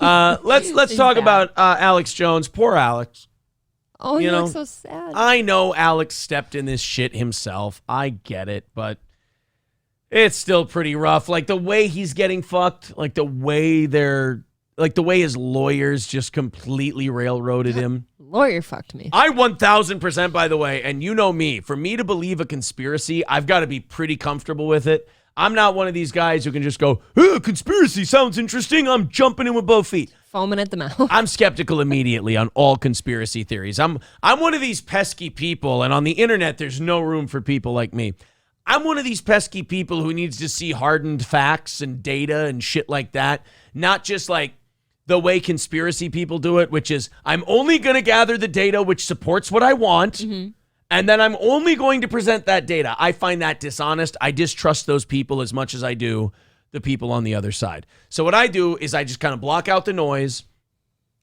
Let's talk about Alex Jones. Poor Alex. Oh, he looks so sad. I know Alex stepped in this shit himself. I get it, but it's still pretty rough. Like the way he's getting fucked, like the way his lawyers just completely railroaded him. Lawyer fucked me. I 1000%, by the way, and you know me, for me to believe a conspiracy, I've got to be pretty comfortable with it. I'm not one of these guys who can just go, conspiracy sounds interesting. I'm jumping in with both feet. Foaming at the mouth. I'm skeptical immediately on all conspiracy theories. I'm one of these pesky people, and on the internet, there's no room for people like me. I'm one of these pesky people who needs to see hardened facts and data and shit like that, not just like the way conspiracy people do it, which is I'm only going to gather the data which supports what I want, and then I'm only going to present that data. I find that dishonest. I distrust those people as much as I do the people on the other side. So what I do is I just kind of block out the noise,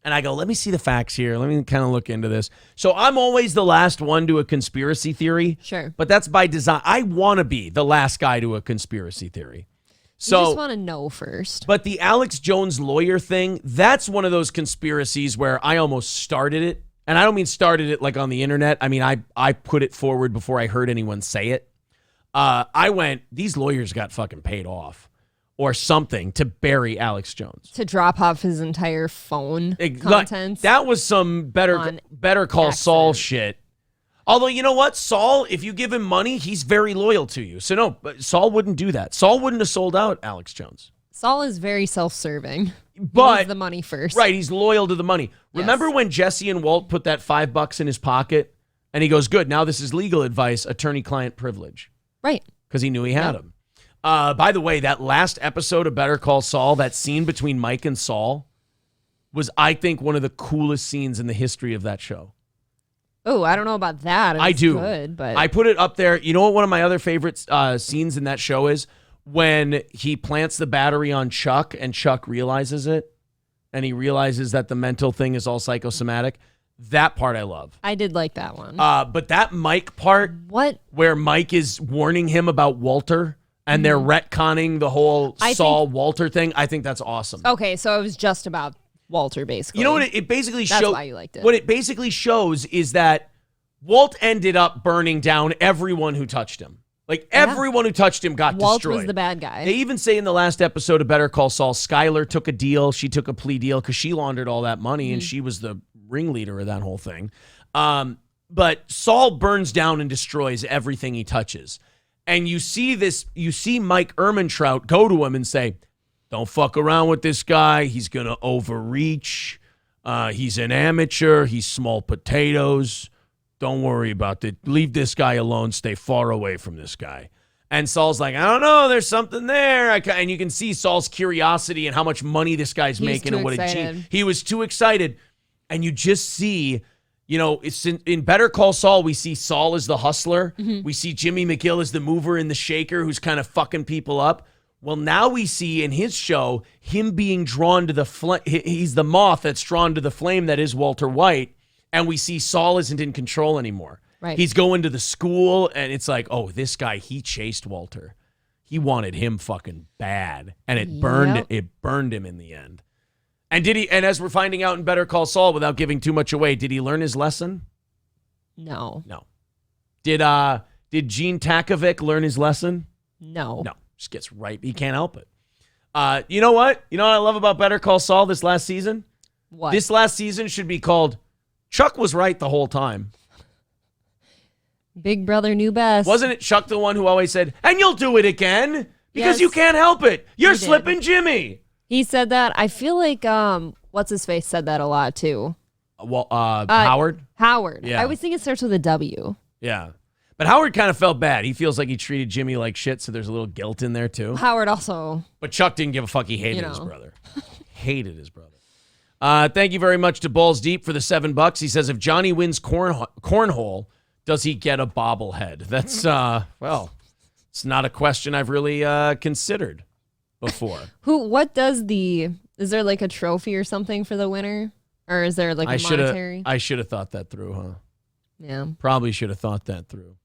and I go, let me see the facts here. Let me kind of look into this. So I'm always the last one to a conspiracy theory. Sure. But that's by design. I want to be the last guy to a conspiracy theory. So, you just want to know first. But the Alex Jones lawyer thing, that's one of those conspiracies where I almost started it. And I don't mean started it like on the internet. I mean, I put it forward before I heard anyone say it. I went, these lawyers got fucking paid off or something to bury Alex Jones. To drop off his entire phone contents. That was some better call Saul shit. Although, you know what? Saul, if you give him money, he's very loyal to you. So no, but Saul wouldn't do that. Saul wouldn't have sold out Alex Jones. Saul is very self-serving. But he needs the money first. Right, he's loyal to the money. Yes. Remember when Jesse and Walt put that $5 in his pocket? And he goes, good, now this is legal advice, attorney-client privilege. Right. Because he knew he had him. By the way, that last episode of Better Call Saul, that scene between Mike and Saul, was, I think, one of the coolest scenes in the history of that show. Oh, I don't know about that. I do. Good, but I put it up there. You know what one of my other favorite scenes in that show is? When he plants the battery on Chuck and Chuck realizes it, and he realizes that the mental thing is all psychosomatic. That part I love. I did like that one. But that Mike part, where Mike is warning him about Walter, and they're retconning the whole Saul-Walter thing, I think that's awesome. Okay, so it was just about Walter, basically. You know what it basically shows? That's why you liked it. What it basically shows is that Walt ended up burning down everyone who touched him. Like, everyone who touched him got Walt destroyed. was the bad guy. They even say in the last episode of Better Call Saul, Skyler took a deal. She took a plea deal because she laundered all that money, and she was the ringleader of that whole thing. But Saul burns down and destroys everything he touches. And you see Mike Ehrmantraut go to him and say, don't fuck around with this guy. He's going to overreach. He's an amateur. He's small potatoes. Don't worry about it. Leave this guy alone. Stay far away from this guy. And Saul's like, I don't know. There's something there. And you can see Saul's curiosity and how much money this guy's making and what he was too excited. And you just see, you know, it's in Better Call Saul, we see Saul as the hustler. We see Jimmy McGill as the mover and the shaker who's kind of fucking people up. Well, now we see in his show him being drawn to the flame. He's the moth that's drawn to the flame that is Walter White. And we see Saul isn't in control anymore. Right. He's going to the school, and it's like, oh, this guy, he chased Walter. He wanted him fucking bad, and it burned him in the end. And and as we're finding out in Better Call Saul, without giving too much away, did he learn his lesson? No. Did Gene Takovic learn his lesson? No. Just gets right. He can't help it. You know what? You know what I love about Better Call Saul this last season? What? This last season should be called Chuck Was Right the Whole Time. Big brother knew best. Wasn't it Chuck the one who always said, and you'll do it again because you can't help it. You're slipping Jimmy. He said that. I feel like, what's his face said that a lot too. Howard? Howard. Yeah. I always think it starts with a W. Yeah. But Howard kind of felt bad. He feels like he treated Jimmy like shit, so there's a little guilt in there too. Howard also. But Chuck didn't give a fuck. He hated his brother. Hated his brother. Thank you very much to Balls Deep for the $7. He says, if Johnny wins cornhole, does he get a bobblehead? That's, it's not a question I've really considered before. Is there like a trophy or something for the winner? Or is there like a monetary? I should have thought that through, huh? Yeah. Probably should have thought that through.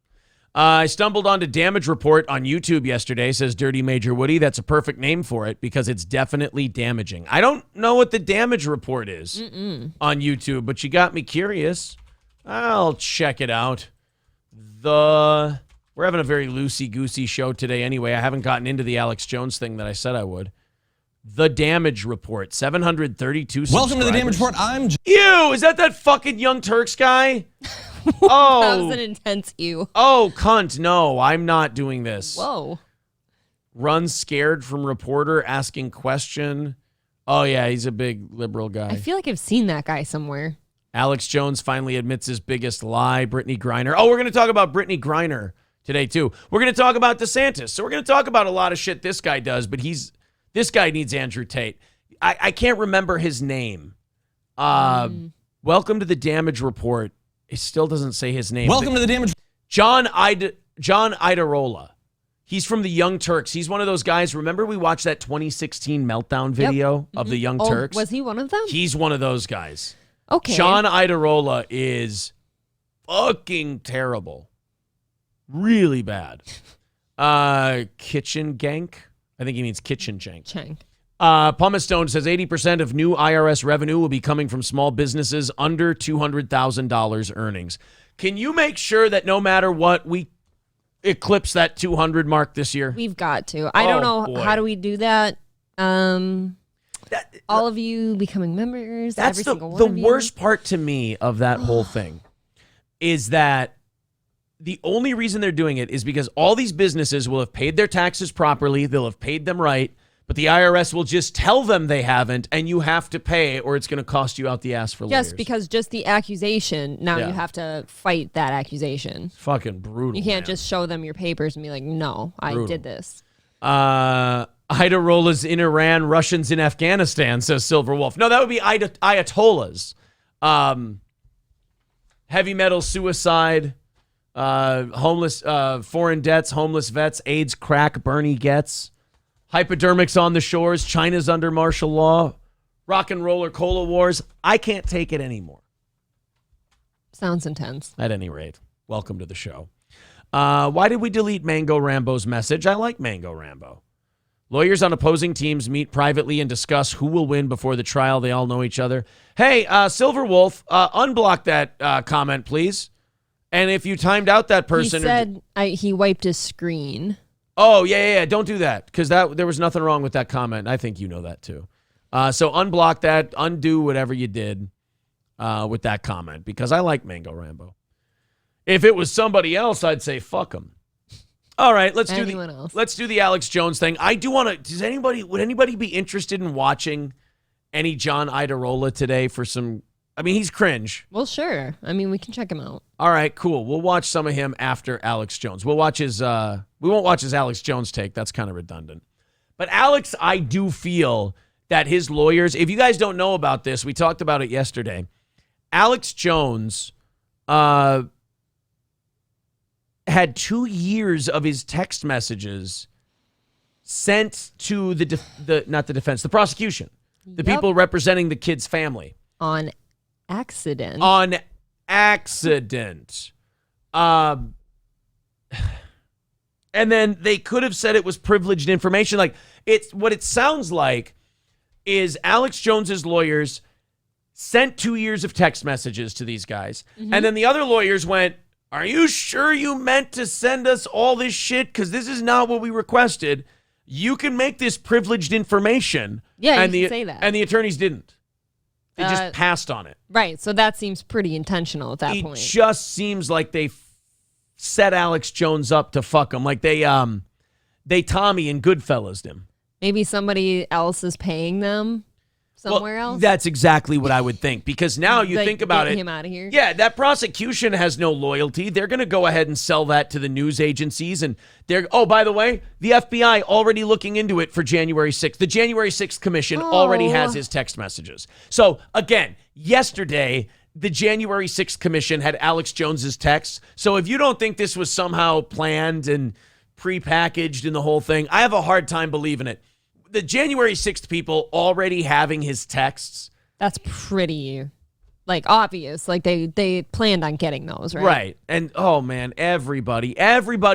I stumbled onto Damage Report on YouTube yesterday, says Dirty Major Woody. That's a perfect name for it because it's definitely damaging. I don't know what the Damage Report is on YouTube, but you got me curious. I'll check it out. We're having a very loosey-goosey show today anyway. I haven't gotten into the Alex Jones thing that I said I would. The Damage Report, 732 subscribers. Welcome to the Damage Report. Ew, is that fucking Young Turks guy? Oh. That was an intense ew. Oh, cunt. No, I'm not doing this. Whoa. Run scared from reporter asking question. Oh, yeah, he's a big liberal guy. I feel like I've seen that guy somewhere. Alex Jones finally admits his biggest lie, Brittany Griner. Oh, we're going to talk about Brittany Griner today, too. We're going to talk about DeSantis. So we're going to talk about a lot of shit this guy does, but this guy needs Andrew Tate. I can't remember his name. Welcome to the Damage Report. It still doesn't say his name. Welcome to the Damage. John Idarola. He's from the Young Turks. He's one of those guys. Remember we watched that 2016 meltdown video of the Young Turks? Was he one of them? He's one of those guys. Okay. John Idarola is fucking terrible. Really bad. Kitchen Gank. I think he means kitchen jank. Chang. Pumice Stone says 80% of new IRS revenue will be coming from small businesses under $200,000 earnings. Can you make sure that no matter what, we eclipse that 200 mark this year? We've got to. I don't know. Boy. How do we do that? All of you becoming members. That's every single one the of you. worst part to me of that whole thing is that the only reason they're doing it is because all these businesses will have paid their taxes properly. They'll have paid them right. But the IRS will just tell them they haven't, and you have to pay, or it's going to cost you out the ass for lawyers. Yes, because just the accusation, now Yeah. you have to fight that accusation. Fucking brutal. You can't man. just show them your papers and be like, no, I did this. Ayatollahs in Iran, Russians in Afghanistan, says Silver Wolf. No, that would be Ayatollahs. Heavy metal suicide, homeless, foreign debts, homeless vets, AIDS, crack, Bernie gets. Hypodermics on the shores, China's under martial law, rock and roller cola wars. I can't take it anymore. Sounds intense. At any rate, welcome to the show. Why did we delete Mango Rambo's message? I like Mango Rambo. Lawyers on opposing teams meet privately and discuss who will win before the trial. They all know each other. Hey, Silver Wolf, unblock that comment, please. And if you timed out that person... He said he wiped his screen. Oh, yeah. Don't do that, because there was nothing wrong with that comment. I think you know that, too. So unblock that, undo whatever you did with that comment, because I like Mango Rambo. If it was somebody else, I'd say fuck him. All right, let's do the Alex Jones thing. I do want to. Would anybody be interested in watching any John Idarola today for some? I mean, he's cringe. Well, sure. I mean, we can check him out. All right, cool. We'll watch some of him after Alex Jones. We'll watch his. We won't watch his Alex Jones take. That's kind of redundant. But Alex, I do feel that his lawyers. If you guys don't know about this, we talked about it yesterday. Alex Jones had 2 years of his text messages sent to the prosecution, the people representing the kid's family. On accident. And then they could have said it was privileged information. Like, what it sounds like is Alex Jones's lawyers sent 2 years of text messages to these guys. Mm-hmm. And then the other lawyers went, are you sure you meant to send us all this shit? Because this is not what we requested. You can make this privileged information. Yeah, you can say that. And the attorneys didn't. They just passed on it. Right, so that seems pretty intentional at that point. It just seems like they set Alex Jones up to fuck him. Like they Tommy and Goodfellas him. Maybe somebody else is paying them somewhere else? That's exactly what I would think. Because now you like, think about get it. him out of here? Yeah, that prosecution has no loyalty. They're going to go ahead and sell that to the news agencies. And by the way, the FBI already looking into it for January 6th. The January 6th commission already has his text messages. So again, yesterday, the January 6th commission had Alex Jones's texts. So if you don't think this was somehow planned and prepackaged in the whole thing, I have a hard time believing it. The January 6th people already having his texts. That's pretty like obvious. Like they planned on getting those, right? Right. And oh man, everybody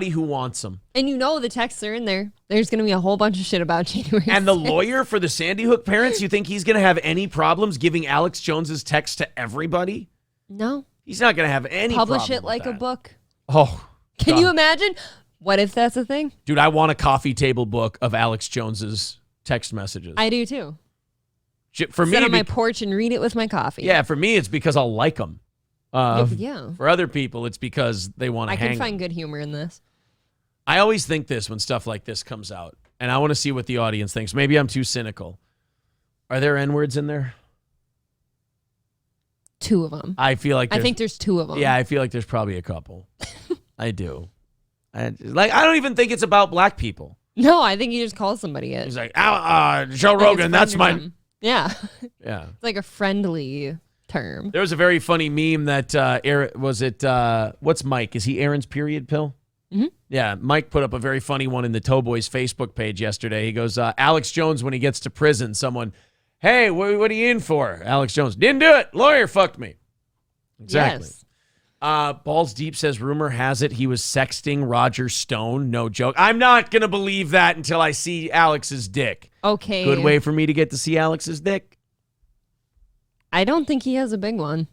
who wants them. And the texts are in there. There's going to be a whole bunch of shit about January 6th. And the lawyer for the Sandy Hook parents, you think he's going to have any problems giving Alex Jones's text to everybody? No. He's not going to have any Publish problem it like with a that. book. Oh. Can God. you imagine? What if that's a thing? Dude, I want a coffee table book of Alex Jones's text messages. I do too. For me, sit on my porch and read it with my coffee. Yeah, for me, it's because I'll like them. Yeah. For other people, it's because they want to hang I can find them. good humor in this. I always think this when stuff like this comes out, and I want to see what the audience thinks. Maybe I'm too cynical. Are there N-words in there? 2 of them. I feel like I think there's 2 of them. Yeah, I feel like there's probably a couple. I do. I don't even think it's about black people. No, I think he just calls somebody it. He's like, Joe Like Rogan, that's my... something. Yeah. Yeah. It's like a friendly term. There was a very funny meme that, what's Mike? Is he Aaron's period pill? Mm-hmm. Yeah, Mike put up a very funny one in the Towboys Facebook page yesterday. He goes, Alex Jones, when he gets to prison, someone, hey, what are you in for? Alex Jones, didn't do it. Lawyer fucked me. Exactly. Yes. Balls Deep says, rumor has it he was sexting Roger Stone. No joke. I'm not going to believe that until I see Alex's dick. Okay. Good way for me to get to see Alex's dick. I don't think he has a big one.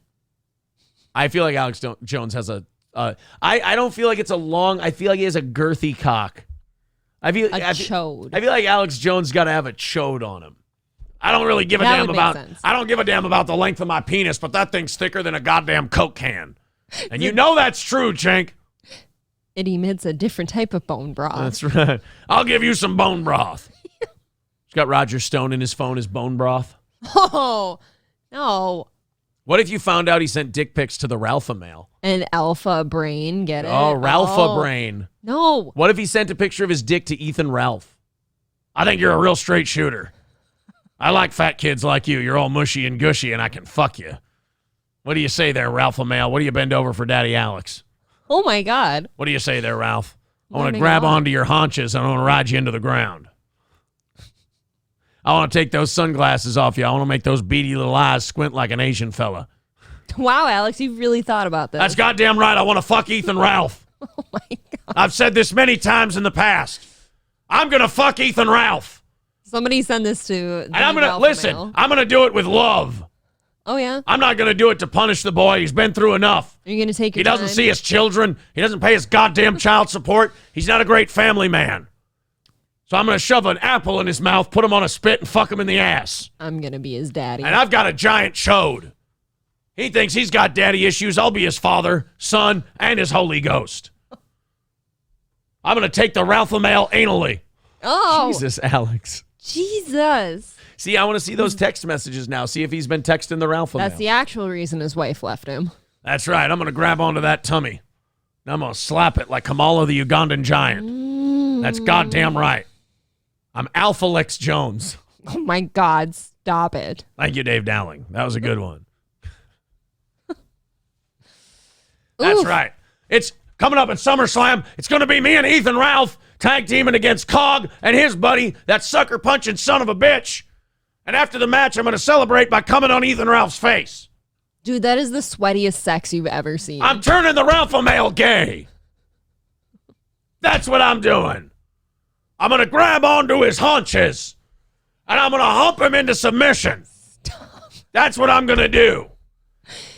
I feel like Alex Jones has I don't feel like it's a long, I feel like he has a girthy cock. Chode. I feel like Alex Jones got to have a chode on him. I don't really give a That damn would about, make sense. I don't give a damn about the length of my penis, but that thing's thicker than a goddamn Coke can. And you know that's true, Cenk. It emits a different type of bone broth. That's right. I'll give you some bone broth. He's got Roger Stone in his phone as bone broth. Oh, no. What if you found out he sent dick pics to the Ralpha mail? An alpha brain, get it? Oh, Ralpha brain. No. What if he sent a picture of his dick to Ethan Ralph? I think you're a real straight shooter. I like fat kids like you. You're all mushy and gushy, and I can fuck you. What do you say there, Ralph Mail? What do you bend over for Daddy Alex? Oh, my God. What do you say there, Ralph? I want to Learning grab a lot. onto your haunches, and I want to ride you into the ground. I want to take those sunglasses off you. I want to make those beady little eyes squint like an Asian fella. Wow, Alex, you've really thought about this. That's goddamn right. I want to fuck Ethan Ralph. Oh, my God. I've said this many times in the past. I'm going to fuck Ethan Ralph. Somebody send this to And I'm going to, listen, I'm going to do it with love. Oh, yeah? I'm not going to do it to punish the boy. He's been through enough. Are you going to take your He doesn't time? see his children. He doesn't pay his goddamn child support. He's not a great family man. So I'm going to shove an apple in his mouth, put him on a spit, and fuck him in the ass. I'm going to be his daddy. And I've got a giant chode. He thinks he's got daddy issues. I'll be his Father, Son, and his Holy Ghost. I'm going to take the Ralph mail anally. Oh, Jesus, Alex. Jesus. See, I want to see those text messages now. See if he's been texting the Ralph That's mail. the actual reason his wife left him. That's right. I'm going to grab onto that tummy. And I'm going to slap it like Kamala the Ugandan giant. That's goddamn right. I'm Alpha Lex Jones. Oh, my God. Stop it. Thank you, Dave Dowling. That was a good one. That's Oof. right. It's coming up at SummerSlam. It's going to be me and Ethan Ralph tag teaming against Cog and his buddy, that sucker punching son of a bitch. And after the match, I'm going to celebrate by coming on Ethan Ralph's face. Dude, that is the sweatiest sex you've ever seen. I'm turning the Ralph male gay. That's what I'm doing. I'm going to grab onto his haunches, and I'm going to hump him into submission. That's what I'm going to do.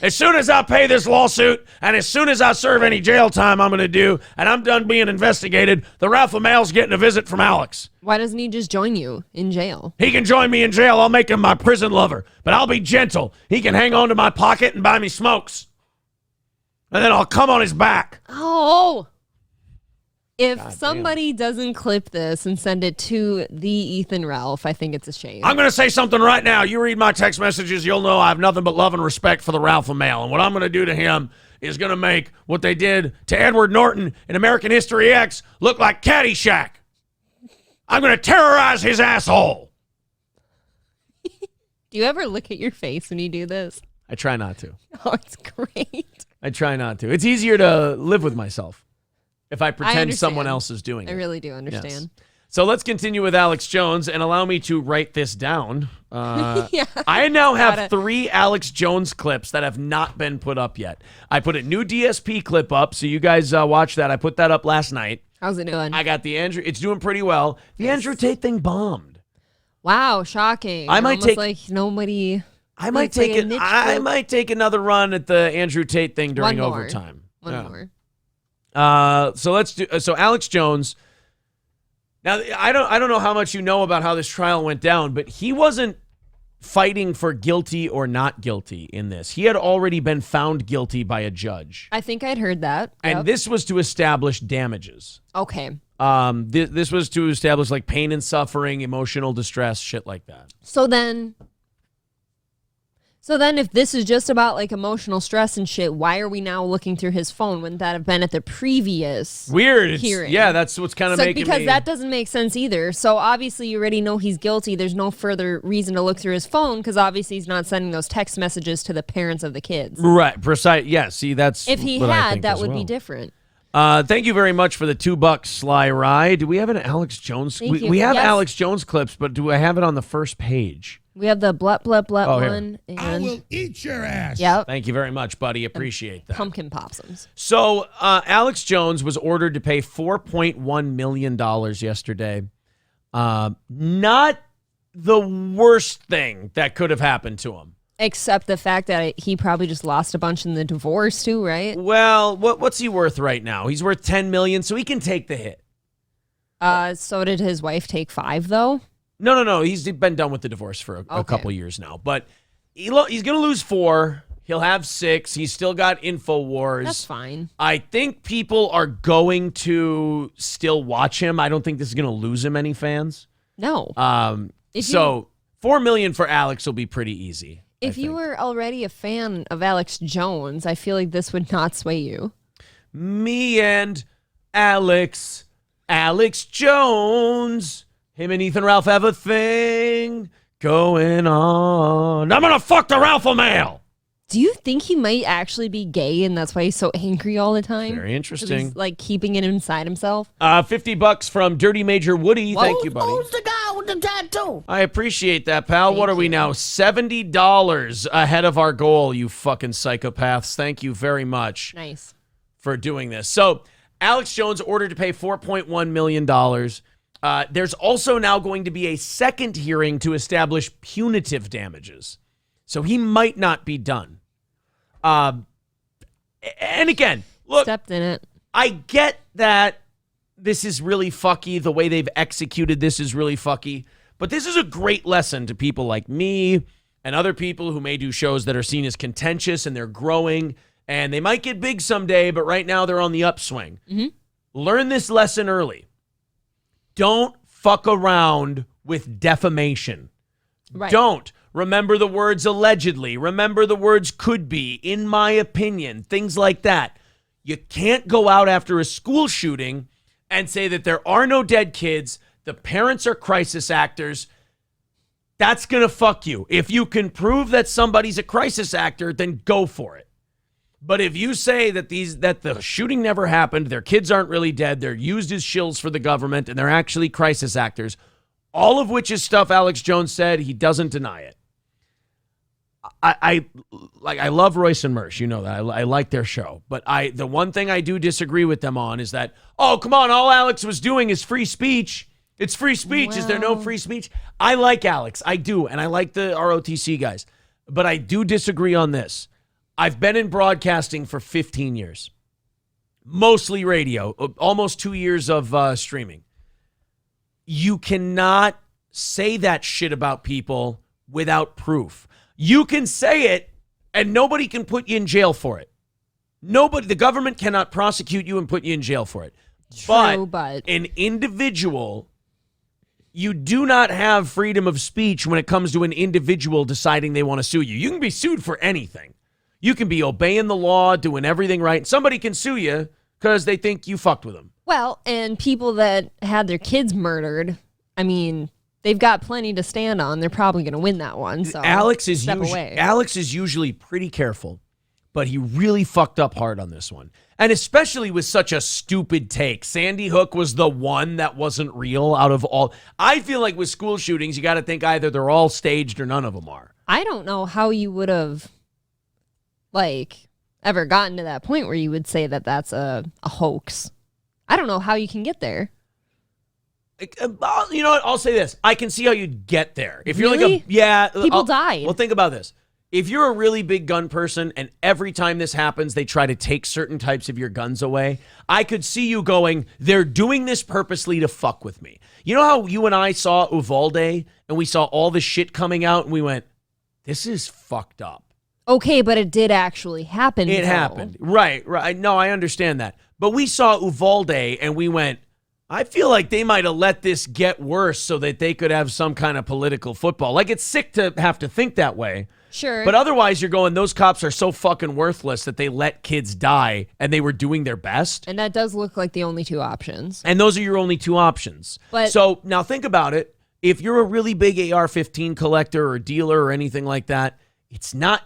As soon as I pay this lawsuit, and as soon as I serve any jail time I'm going to do, and I'm done being investigated, the Ralph Mail's getting a visit from Alex. Why doesn't he just join you in jail? He can join me in jail. I'll make him my prison lover, but I'll be gentle. He can hang on to my pocket and buy me smokes. And then I'll come on his back. Oh! If God somebody doesn't clip this and send it to the Ethan Ralph, I think it's a shame. I'm going to say something right now. You read my text messages, you'll know I have nothing but love and respect for the Ralph Mail. And what I'm going to do to him is going to make what they did to Edward Norton in American History X look like Caddyshack. I'm going to terrorize his asshole. Do you ever look at your face when you do this? I try not to. Oh, it's great. I try not to. It's easier to live with myself if I pretend understand. someone else is doing it. I really do understand. Yes. So let's continue with Alex Jones and allow me to write this down. Yeah. I now have 3 Alex Jones clips that have not been put up yet. I put a new DSP clip up, so you guys watch that. I put that up last night. How's it doing? I got the Andrew. It's doing pretty well. The Andrew Tate thing bombed. Wow, shocking. I might take like nobody. I might take it. I might take another run at the Andrew Tate thing during overtime. One more. So let's do. So Alex Jones. Now I don't know how much you know about how this trial went down, but he wasn't fighting for guilty or not guilty in this. He had already been found guilty by a judge. I think I'd heard that. And this was to establish damages. Okay. This was to establish like pain and suffering, emotional distress, shit like that. So then if this is just about like emotional stress and shit, why are we now looking through his phone? Wouldn't that have been at the previous hearing? Yeah, that's what's kind of making because me... that doesn't make sense either. So obviously you already know he's guilty. There's no further reason to look through his phone because obviously he's not sending those text messages to the parents of the kids. Right, precise. Yeah, see, that's if he what I had, think that as would well. be different. Thank you very much for the $2 Sly Rye. Do we have an Alex Jones? We have Alex Jones clips, but do I have it on the first page? We have the blah, blah, blah one. I And will eat your ass. yep. Thank you very much, buddy. Appreciate that. Pumpkin possums. So Alex Jones was ordered to pay $4.1 million yesterday. Not the worst thing that could have happened to him. Except the fact that he probably just lost a bunch in the divorce too, right? Well, what's he worth right now? He's worth $10 million, so he can take the hit. So did his wife take 5 though? No. He's been done with the divorce for a couple years now. But he's going to lose 4. He'll have 6. He's still got InfoWars. That's fine. I think people are going to still watch him. I don't think this is going to lose him any fans. No. So $4 million for Alex will be pretty easy. If you were already a fan of Alex Jones, I feel like this would not sway you. Me and Alex Jones. Him and Ethan Ralph have a thing going on. I'm going to fuck the Ralph male. Do you think he might actually be gay and that's why he's so angry all the time? Very interesting. He's like keeping it inside himself. $50 from Dirty Major Woody. Thank you, buddy. Who's the guy with the tattoo? I appreciate that, pal. What are we now? $70 ahead of our goal, you fucking psychopaths. Thank you very much. Nice. For doing this. So Alex Jones ordered to pay $4.1 million. There's also now going to be a second hearing to establish punitive damages. So he might not be done. And again, look, Stepped in it. I get that this is really fucky. The way they've executed this is really fucky. But this is a great lesson to people like me and other people who may do shows that are seen as contentious and they're growing and they might get big someday, but right now they're on the upswing. Mm-hmm. Learn this lesson early. Don't fuck around with defamation. Right. Don't. Remember the words allegedly. Remember the words could be, in my opinion, things like that. You can't go out after a school shooting and say that there are no dead kids, the parents are crisis actors. That's going to fuck you. If you can prove that somebody's a crisis actor, then go for it. But if you say that the shooting never happened, their kids aren't really dead, they're used as shills for the government, and they're actually crisis actors, all of which is stuff Alex Jones said, he doesn't deny it. I love Royce and Mersh, you know that. I like their show. But the one thing I do disagree with them on is that, oh, come on, all Alex was doing is free speech. It's free speech. Is there no free speech? I like Alex. I do. And I like the ROTC guys. But I do disagree on this. I've been in broadcasting for 15 years. Mostly radio. Almost 2 years of streaming. You cannot say that shit about people without proof. You can say it and nobody can put you in jail for it. The government cannot prosecute you and put you in jail for it. True, but an individual, you do not have freedom of speech when it comes to an individual deciding they want to sue you. You can be sued for anything. You can be obeying the law, doing everything right. Somebody can sue you because they think you fucked with them. Well, and people that had their kids murdered, I mean, they've got plenty to stand on. They're probably going to win that one. So Alex is step away. Alex is usually pretty careful but he really fucked up hard on this one. And especially with such a stupid take. Sandy Hook was the one that wasn't real out of all. I feel like with school shootings, you got to think either they're all staged or none of them are. I don't know how you would have, ever gotten to that point where you would say that that's a hoax. I don't know how you can get there. You know what? I'll say this. I can see how you'd get there. If you're Really? People died. Well, think about this. If you're a really big gun person and every time this happens, they try to take certain types of your guns away, I could see you going, they're doing this purposely to fuck with me. You know how you and I saw Uvalde and we saw all the shit coming out and we went, this is fucked up. Okay, but it did actually happen. It happened. Right. No, I understand that. But we saw Uvalde and we went, I feel like they might have let this get worse so that they could have some kind of political football. Like, it's sick to have to think that way. Sure. But otherwise, you're going, those cops are so fucking worthless that they let kids die and they were doing their best. And that does look like the only two options. And those are your only two options. But so now think about it. If you're a really big AR-15 collector or dealer or anything like that,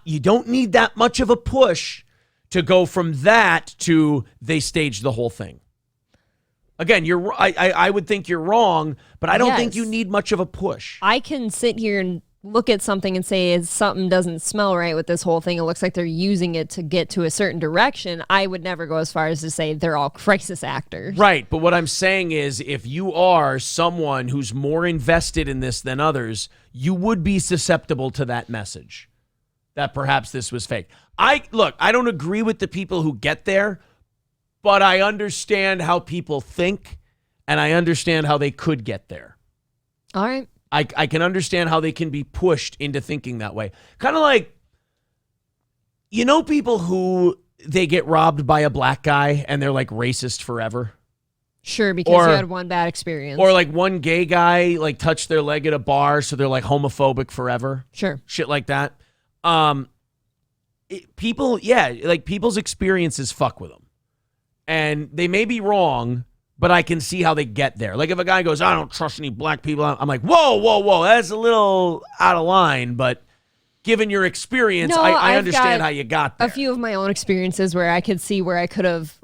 you don't need that much of a push to go from that to they staged the whole thing. Again, I would think you're wrong, but I don't think you need much of a push. I can sit here and look at something and say something doesn't smell right with this whole thing. It looks like they're using it to get to a certain direction. I would never go as far as to say they're all crisis actors. Right, but what I'm saying is if you are someone who's more invested in this than others, you would be susceptible to that message that perhaps this was fake. I don't agree with the people who get there, but I understand how people think, and I understand how they could get there. All right. I can understand how they can be pushed into thinking that way. Kind of like, people who they get robbed by a black guy and they're like racist forever? Sure, because you had one bad experience. Or like one gay guy like touched their leg at a bar, so they're like homophobic forever. Sure. Shit like that. People's experiences fuck with them. And they may be wrong, but I can see how they get there. Like if a guy goes, I don't trust any black people, I'm like, whoa, that's a little out of line. But given your experience, I understand how you got there. A few of my own experiences where I could see where I could have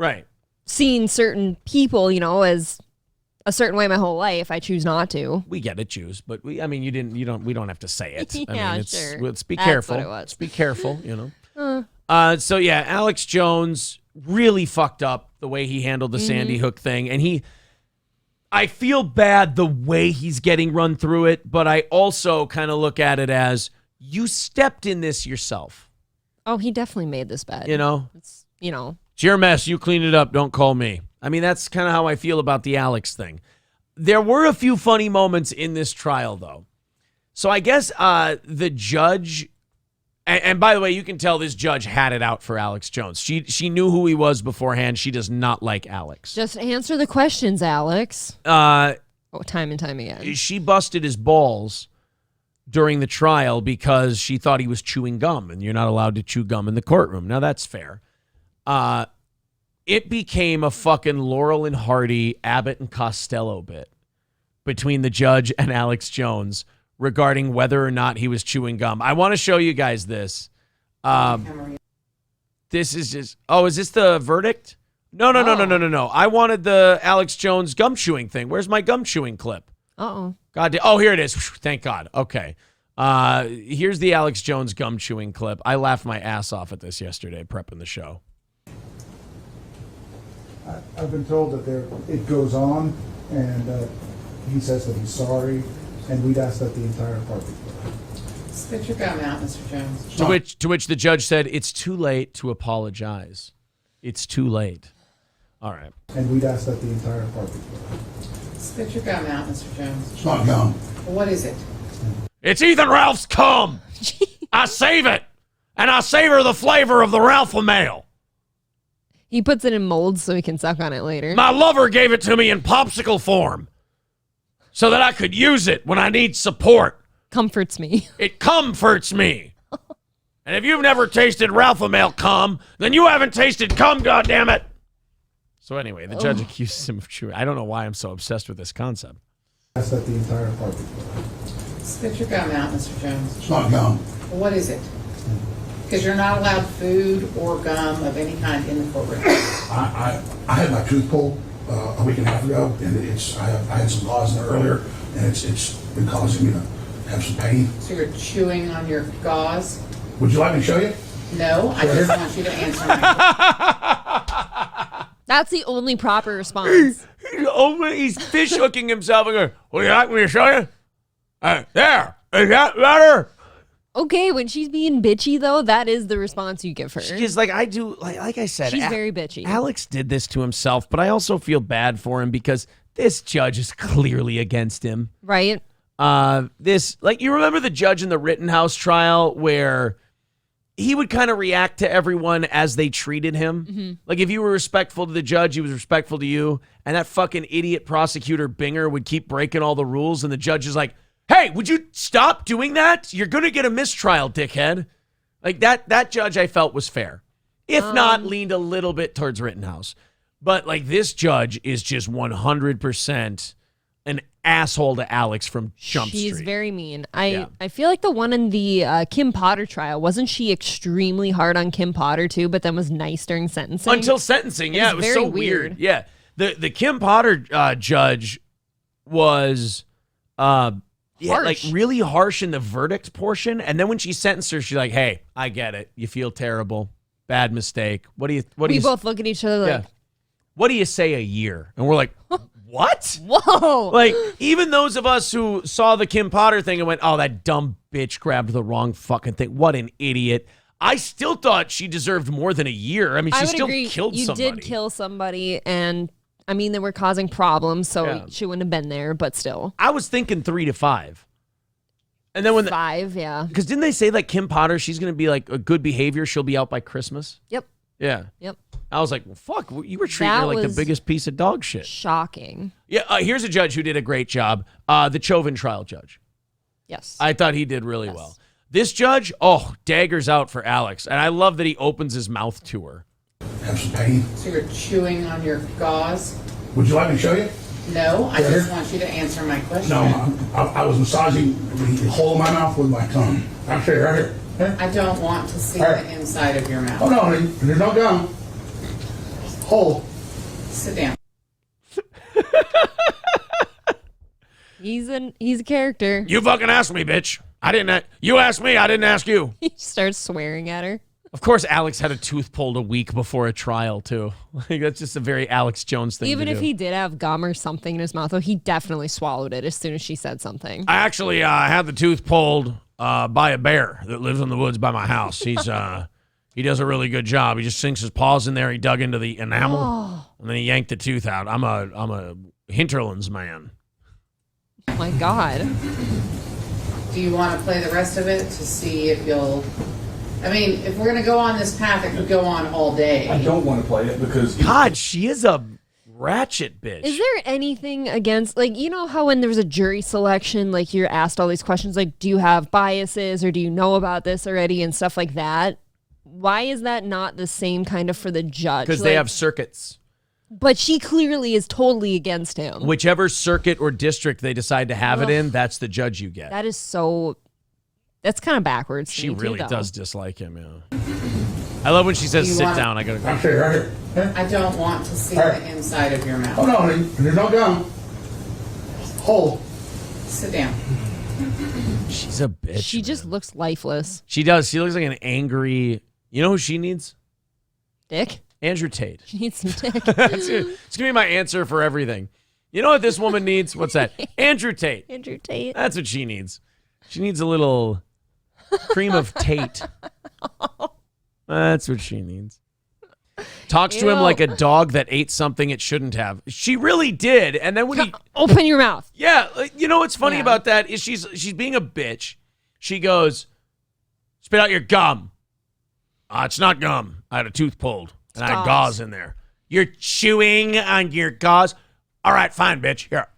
seen certain people, as a certain way my whole life. I choose not to. We get it, choose, but we don't have to say it. Yeah, sure. Let's be That's careful. what it was. Let's be careful, So yeah, Alex Jones really fucked up the way he handled the Sandy Hook thing. And I feel bad the way he's getting run through it, but I also kind of look at it as you stepped in this yourself. Oh, he definitely made this bad. It's your mess. You clean it up. Don't call me. I mean, that's kind of how I feel about the Alex thing. There were a few funny moments in this trial, though. So I guess the judge... And by the way, you can tell this judge had it out for Alex Jones. She knew who he was beforehand. She does not like Alex. Just answer the questions, Alex. Time and time again. She busted his balls during the trial because she thought he was chewing gum, and you're not allowed to chew gum in the courtroom. Now, that's fair. It became a fucking Laurel and Hardy, Abbott and Costello bit between the judge and Alex Jones regarding whether or not he was chewing gum. I want to show you guys this. This is just... Oh, is this the verdict? No. I wanted the Alex Jones gum chewing thing. Where's my gum chewing clip? Uh-oh. Oh, here it is. Thank God. Okay. Here's the Alex Jones gum chewing clip. I laughed my ass off at this yesterday prepping the show. I've been told that it goes on, and he says that he's sorry, and we'd ask that the entire party. Spit your gum out, Mr. Jones. To which the judge said, it's too late to apologize. It's too late. All right. And we'd ask that the entire party. Spit your gum out, Mr. Jones. It's not gum. What is it? It's Ethan Ralph's cum. I save it, and I savor the flavor of the Ralph mail. He puts it in molds so he can suck on it later. My lover gave it to me in popsicle form so that I could use it when I need support. Comforts me. It comforts me. And if you've never tasted Ralph Mail cum, then you haven't tasted cum, goddammit. So anyway, the judge accuses him of chewing. I don't know why I'm so obsessed with this concept. Ask that the entire party. Spit your gum out, Mr. Jones. It's not gum. What is it? Because you're not allowed food or gum of any kind in the courtroom. I had my tooth pulled a week and a half ago, and I had some gauze in there earlier, and it's been causing me to have some pain. So you're chewing on your gauze? Would you like me to show you? No, I just want you to answer my question. That's the only proper response. He's fish hooking himself and going, would you like me to show you? There. Is that better? Okay, when she's being bitchy, though, that is the response you give her. She's like, like I said. She's very bitchy. Alex did this to himself, but I also feel bad for him because this judge is clearly against him. Right? You remember the judge in the Rittenhouse trial where he would kind of react to everyone as they treated him. Mm-hmm. Like if you were respectful to the judge, he was respectful to you. And that fucking idiot prosecutor Binger would keep breaking all the rules. And the judge is like, hey, would you stop doing that? You're going to get a mistrial, dickhead. Like that judge I felt was fair. If not, leaned a little bit towards Rittenhouse. But like this judge is just 100% an asshole to Alex from Jump Street. She's very mean. I feel like the one in the Kim Potter trial, wasn't she extremely hard on Kim Potter too, but then was nice during sentencing? Until sentencing, yeah. It was so weird. Yeah. The Kim Potter judge was like really harsh in the verdict portion. And then when she sentenced her, she's like, hey, I get it. You feel terrible. Bad mistake. We both look at each other like, what do you say a year? And we're like, what? whoa. Like, even those of us who saw the Kim Potter thing and went, oh, that dumb bitch grabbed the wrong fucking thing. What an idiot. I still thought she deserved more than a year. I mean, she still killed somebody. You did kill somebody, and I mean, they were causing problems, so she wouldn't have been there, but still. I was thinking 3 to 5. And then when 5, yeah. Because didn't they say like Kim Potter, she's going to be like a good behavior. She'll be out by Christmas. Yep. Yeah. Yep. I was like, well, fuck, you were treating her like the biggest piece of dog shit. Shocking. Yeah, here's a judge who did a great job. The Chauvin trial judge. Yes. I thought he did really well. This judge, daggers out for Alex. And I love that he opens his mouth to her. Have some pain. So you're chewing on your gauze? Would you like me to show you? No, I just want you to answer my question. No, I was massaging the hole in my mouth with my tongue. I'll show you right here. Here. I don't want to see the inside of your mouth. Oh, no, honey. There's no gum. Hole. Sit down. He's a character. You fucking asked me, bitch. You asked me, I didn't ask you. He starts swearing at her. Of course, Alex had a tooth pulled a week before a trial, too. Like, that's just a very Alex Jones thing Even to if do. he did have gum or something in his mouth, though, he definitely swallowed it as soon as she said something. I actually had the tooth pulled by a bear that lives in the woods by my house. He does a really good job. He just sinks his paws in there. He dug into the enamel, and then he yanked the tooth out. I'm a hinterlands man. Oh, my God. Do you want to play the rest of it to see if you'll... I mean, if we're going to go on this path, it could go on all day. I don't want to play it because... God, she is a ratchet bitch. Is there anything against, like, you know how when there's a jury selection, like, you're asked all these questions, like, do you have biases or do you know about this already and stuff like that? Why is that not the same kind of for the judge? Because they have circuits. But she clearly is totally against him. Whichever circuit or district they decide to have it in, that's the judge you get. That is so... That's kind of backwards. She really does dislike him, yeah. I love when she says, sit down. I gotta go. I'll show you right here. Here. I don't want to see the inside of your mouth. Oh, no, honey. There's no gum. Hole. Sit down. She's a bitch. She just looks lifeless. She does. She looks like an angry... You know who she needs? Dick? Andrew Tate. She needs some dick. It's going to be my answer for everything. You know what this woman needs? What's that? Andrew Tate. Andrew Tate. That's what she needs. She needs a little cream of Tate. That's what she needs. Talks to him like a dog that ate something it shouldn't have. She really did. And then when he... Open your mouth. Yeah. You know what's funny about that is she's being a bitch. She goes, spit out your gum. It's not gum. I had a tooth pulled. And I had gauze in there. You're chewing on your gauze? All right, fine, bitch. Here.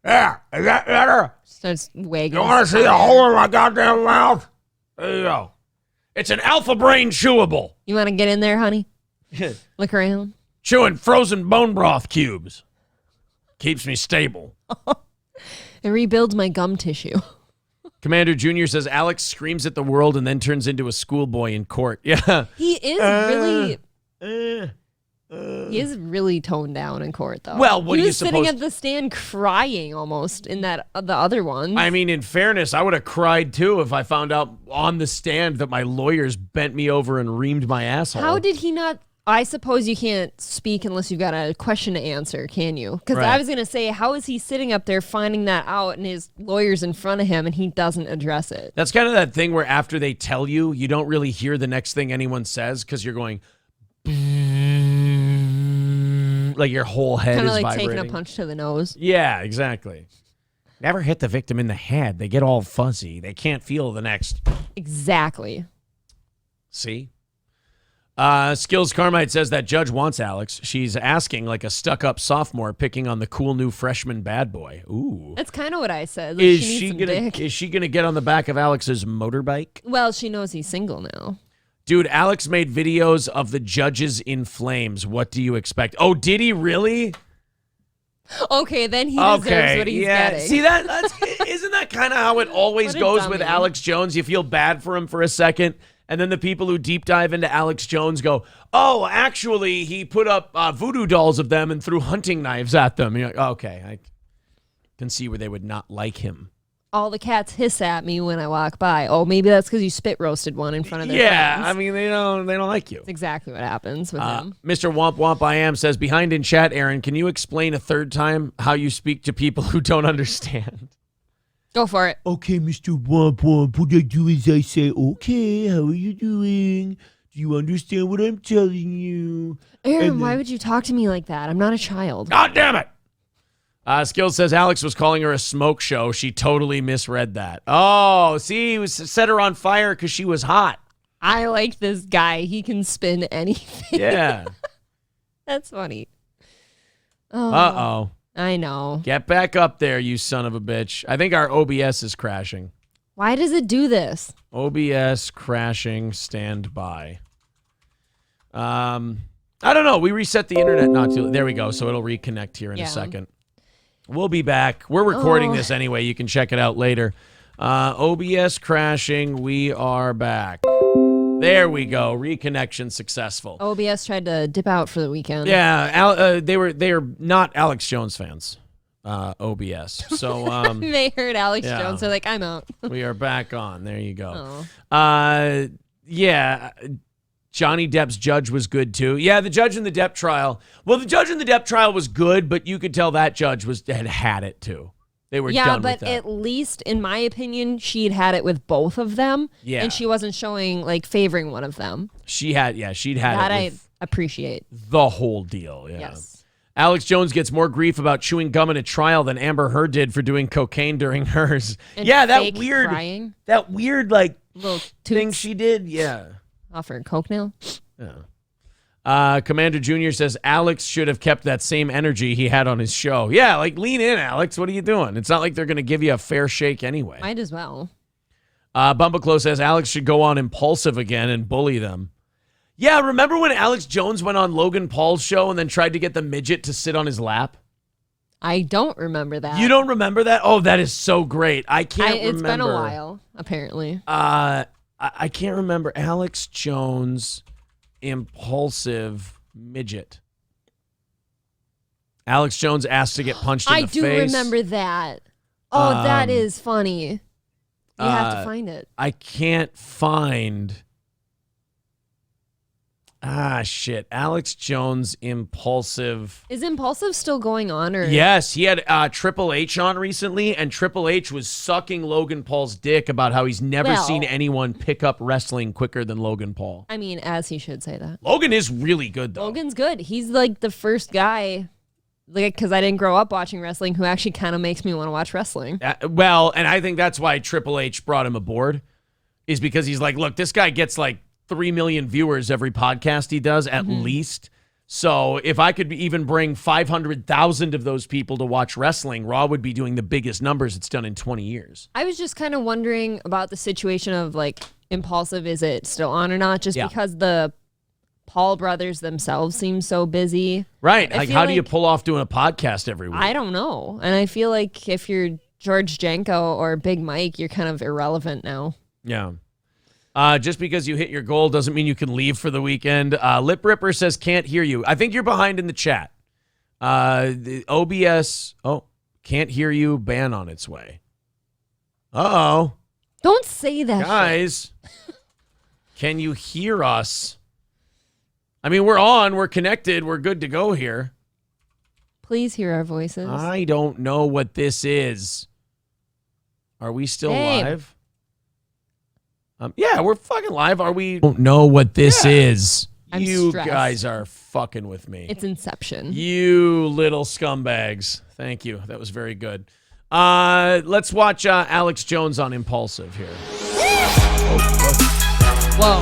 Yeah. Is that better? Starts wagging. You want to see the hole in my goddamn mouth? There you go. It's an alpha brain chewable. You want to get in there, honey? Look around. Chewing frozen bone broth cubes. Keeps me stable. It rebuilds my gum tissue. Commander Junior says Alex screams at the world and then turns into a schoolboy in court. Yeah. He is really toned down in court, though. Well, what he are you was sitting supposed- at the stand crying almost in that the other one. I mean, in fairness, I would have cried too if I found out on the stand that my lawyers bent me over and reamed my asshole. How did he not? I suppose you can't speak unless you've got a question to answer, can you? Because Right. I was going to say, how is he sitting up there finding that out and his lawyer's in front of him and he doesn't address it? That's kind of that thing where after they tell you, you don't really hear the next thing anyone says because you're going, like your whole head Kind is of like vibrating. taking a punch to the nose. Yeah, exactly. Never hit the victim in the head. They get all fuzzy. They can't feel the next. Exactly. See? Skills Carmite says that judge wants Alex. She's asking like a stuck-up sophomore picking on the cool new freshman bad boy. Ooh. That's kind of what I said. Like, Is she needs she some gonna dick. is she gonna get on the back of Alex's motorbike? Well, she knows he's single now. Dude, Alex made videos of the judges in flames. What do you expect? Oh, did he really? Okay, then he deserves what he's getting. See that's isn't that kind of how it always What a goes with dummy. Alex Jones? You feel bad for him for a second, and then the people who deep dive into Alex Jones go, "Oh, actually, he put up voodoo dolls of them and threw hunting knives at them." You're like, okay, I can see where they would not like him. All the cats hiss at me when I walk by. Oh, maybe that's because you spit roasted one in front of their Yeah, friends. I mean they don't like you. That's exactly what happens with him. Mr. Womp Womp I Am says, behind in chat, Aaron, can you explain a third time how you speak to people who don't understand? Go for it. Okay, Mr. Womp Womp, what I do is I say, okay, how are you doing? Do you understand what I'm telling you? Aaron, And why then- would you talk to me like that? I'm not a child. God damn it! Skills says Alex was calling her a smoke show. She totally misread that. Oh, see, he set her on fire because she was hot. I like this guy. He can spin anything. Yeah. That's funny. Oh, Uh-oh. I know. Get back up there, you son of a bitch. I think our OBS is crashing. Why does it do this? OBS crashing, stand by. I don't know. We reset the internet not too. There we go. So it'll reconnect here in a Yeah. second. We'll be back. We're recording Oh. this anyway. You can check it out later. OBS crashing. We are back. There we go. Reconnection successful. OBS tried to dip out for the weekend. Yeah, they are not Alex Jones fans. OBS. So They heard Alex Yeah. Jones. They're like, I'm out. we are back on. There you go. Oh. Yeah. Johnny Depp's judge was good too. Yeah, the judge in the Depp trial. Well, the judge in the Depp trial was good, but you could tell that judge had it too. They were Yeah, done but with that. at least, in my opinion, she'd had it with both of them. Yeah. And she wasn't showing, like, favoring one of them. she'd had That it I with appreciate. the whole deal. Yeah. Yes. Alex Jones gets more grief about chewing gum in a trial than Amber Heard did for doing cocaine during hers. And yeah, that fake weird crying. like Little thing toots she did. Yeah. off her coke nail. Commander Junior says Alex should have kept that same energy he had on his show. Yeah, like lean in, Alex. What are you doing? It's not like they're going to give you a fair shake anyway. Might as well. Bumbaclo says Alex should go on Impulsive again and bully them. Yeah, remember when Alex Jones went on Logan Paul's show and then tried to get the midget to sit on his lap? I don't remember that. You don't remember that? Oh, that is so great. I can't remember. It's been a while, apparently. I can't remember. Alex Jones, Impulsive midget. Alex Jones asked to get punched in I the do face. remember that. Oh, that is funny. You have to find it. I can't find. Shit. Alex Jones, Impulsive. Is Impulsive still going on? Or Yes, he had Triple H on recently, and Triple H was sucking Logan Paul's dick about how he's never Well- seen anyone pick up wrestling quicker than Logan Paul. I mean, as he should say that. Logan is really good, though. Logan's good. He's like the first guy, like, because I didn't grow up watching wrestling, who actually kind of makes me want to watch wrestling. Well, and I think that's why Triple H brought him aboard, is because he's like, look, this guy gets like 3 million viewers every podcast he does, at least. So if I could even bring 500,000 of those people to watch wrestling, Raw would be doing the biggest numbers it's done in 20 years. I was just kind of wondering about the situation of like Impulsive. Is it still on or not? Just Yeah. because the Paul brothers themselves seem so busy. Right. I Like, feel how do you like- pull off doing a podcast every week? I don't know. And I feel like if you're George Janko or Big Mike, you're kind of irrelevant now. Yeah. Just because you hit your goal doesn't mean you can leave for the weekend. Lip Ripper says, can't hear you. I think you're behind in the chat. The OBS, can't hear you, ban on its way. Uh-oh. Don't say that, Guys, can you hear us? I mean, we're on, we're connected, we're good to go here. Please hear our voices. I don't know what this is. Are we still live? Yeah, we're fucking live. Are we? Don't know what this is. I'm you stressed. guys are fucking with me. It's Inception. You little scumbags. Thank you. That was very good. Let's watch Alex Jones on Impulsive here. Whoa.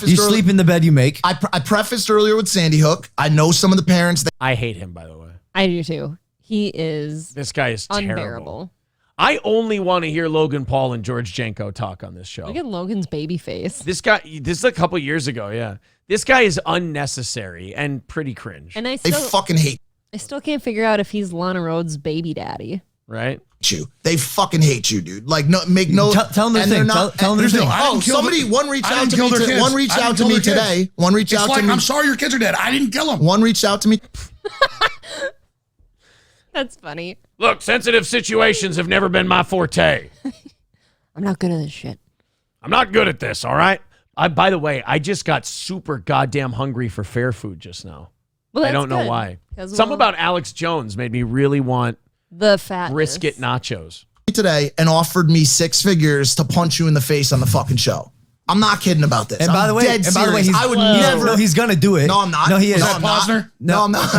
You sleep in the bed you make. I prefaced earlier with Sandy Hook. I know some of the parents. I hate him, by the way. I do too. He is This guy is terrible. unbearable. I only want to hear Logan Paul and George Janko talk on this show. Look at Logan's baby face. This is a couple years ago, yeah. This guy is unnecessary and pretty cringe, And I They still, fucking hate I still can't figure out if he's Lana Rhoades' baby daddy. right? you. They fucking hate you, dude. Like, no, make no. Tell them the and they're thing. not- Tell them the thing. I Oh, didn't kill somebody. the- One reached I out didn't to kill me. their kids. One reached I didn't out to kill me their kids. today. One reached It's out like, to me. I'm sorry your kids are dead. I didn't kill them. One reached out to me. That's funny. Look, sensitive situations have never been my forte. I'm not good at this shit. I'm not good at this, all right? By the way, I just got super goddamn hungry for fair food just now. Well, I that's don't know good, why. 'cause, Something well, about Alex Jones made me really want the fat brisket nachos. Today and offered me 6 figures to punch you in the face on the fucking show. I'm not kidding about this. And by the way, dead serious. he's, I would never. No, he's gonna do it. No, I'm not. No, he is. No, Was I'm that not. Posner? No, I'm not.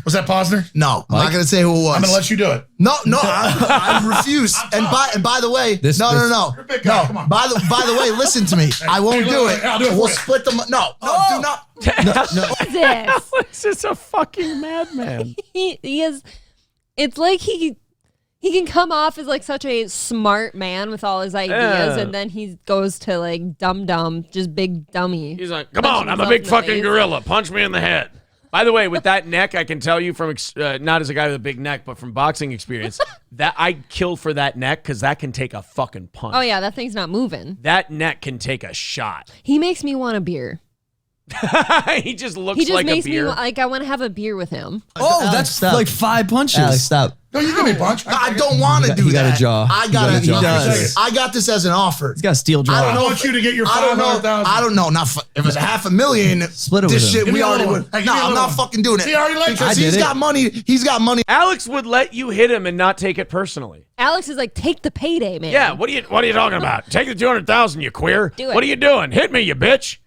Was that Posner? No, I'm not gonna say who it was. I'm gonna let you do it. No, I refuse. And by the way, no. You're a big guy, come on. By the way, listen to me. I won't hey, do look, it. I'll do it We'll for you. split them. No, do not. What's this? Alex is a fucking madman. he is. It's like he can come off as like such a smart man with all his ideas, and then he goes to like dumb, just big dummy. He's like, come Punching on, I'm a himself big in the fucking face. gorilla. Punch me in the head. By the way, with that neck, I can tell you from, not as a guy with a big neck, but from boxing experience, that I'd kill for that neck because that can take a fucking punch. Oh yeah, that thing's not moving. That neck can take a shot. He makes me want a beer. He just looks He just like makes a me beer. like I want to have a beer with him. Oh, Alex, that's stop. like 5 punches. Alex, stop. No, you give me a punch. I don't want to do he got that. a jaw. I He got got a jaw. it. He does. I got this as an offer. He's got a steel jaw. I don't I know want you to get your I don't know. 500,000. I don't know. Not if it was $500,000. Split it This with him. shit Give we me a already little would. one. Hey, No, give me a I'm little not one. fucking doing it. He already liked because I he's did it. got money. He's got money. Alex would let you hit him and not take it personally. Alex is like, take the payday, man. Yeah, what are you talking about? Take the 200,000, you queer. Do it. What are you doing? Hit me, you bitch.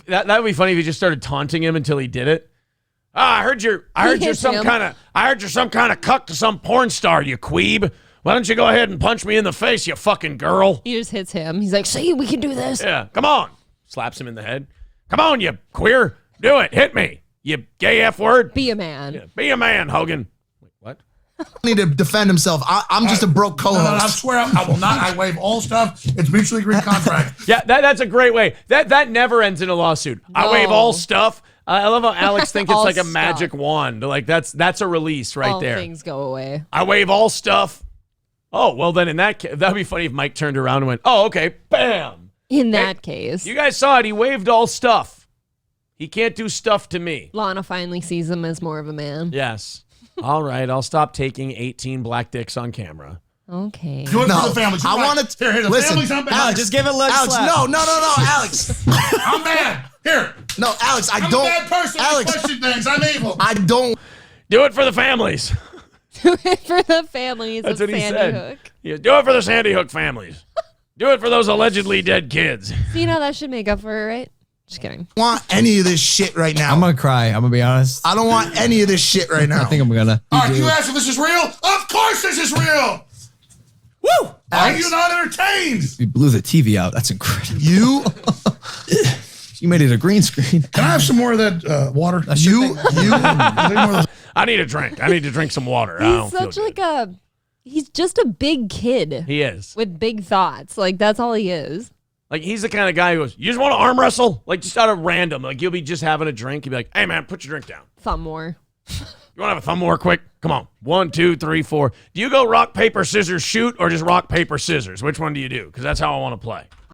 that would be funny if you just started taunting him until he did it. I heard you're hits some him. kind of cuck to some porn star, you queeb. Why don't you go ahead and punch me in the face, you fucking girl? He just hits him. He's like, see, we can do this. Yeah, come on. Slaps him in the head. Come on, you queer. Do it. Hit me, you gay F word. Be a man. Yeah, be a man, Hogan. Wait, what? Need to defend himself. I'm just a broke No, I co-host. swear I will not. I waive all stuff. It's mutually agreed contract. Yeah, that's a great way. That never ends in a lawsuit. I No. waive all stuff. I love how Alex thinks it's All like a stuff. magic wand. Like that's a release right All there. things go away. I waive all stuff. Oh, well then in that case, that'd be funny if Mike turned around and went, "Oh, okay, bam." In that case, You guys saw it. He waived all stuff. He can't do stuff to me. Lana finally sees him as more of a man. Yes. All right, I'll stop taking 18 black dicks on camera. Okay. Do it No, for the families. You're I right. want to. Here, the Listen, families. I'm bad. Alex, just give it a leg Alex, slap. no, Alex. I'm bad. Here. No, Alex, I I'm don't. a bad person. I Alex, question things. I'm evil. I don't. Do it for the families. Do it for the families That's of what he Sandy said. Hook. Yeah, do it for the Sandy Hook families. Do it for those allegedly dead kids. So you know that should make up for it, right? Just kidding. Want any of this shit right now? I'm gonna cry. I'm gonna be honest. I don't want any of this shit right now. I think I'm gonna. All right, you asked if this is real? Of course this is real. Woo! Are Alex, you not entertained? You blew the TV out. That's incredible. you, You made it a green screen. Can I have some more of that water? you. I need a drink. I need to drink some water. I don't He's feel such good. like a. He's just a big kid He is. with big thoughts. Like that's all he is. Like, he's the kind of guy who goes, you just want to arm wrestle? Like, just out of random. Like, you'll be just having a drink. You'll be like, hey, man, put your drink down. Thumb war. You want to have a thumb war quick? Come on. 1, 2, 3, 4. Do you go rock, paper, scissors, shoot, or just rock, paper, scissors? Which one do you do? Because that's how I want to play.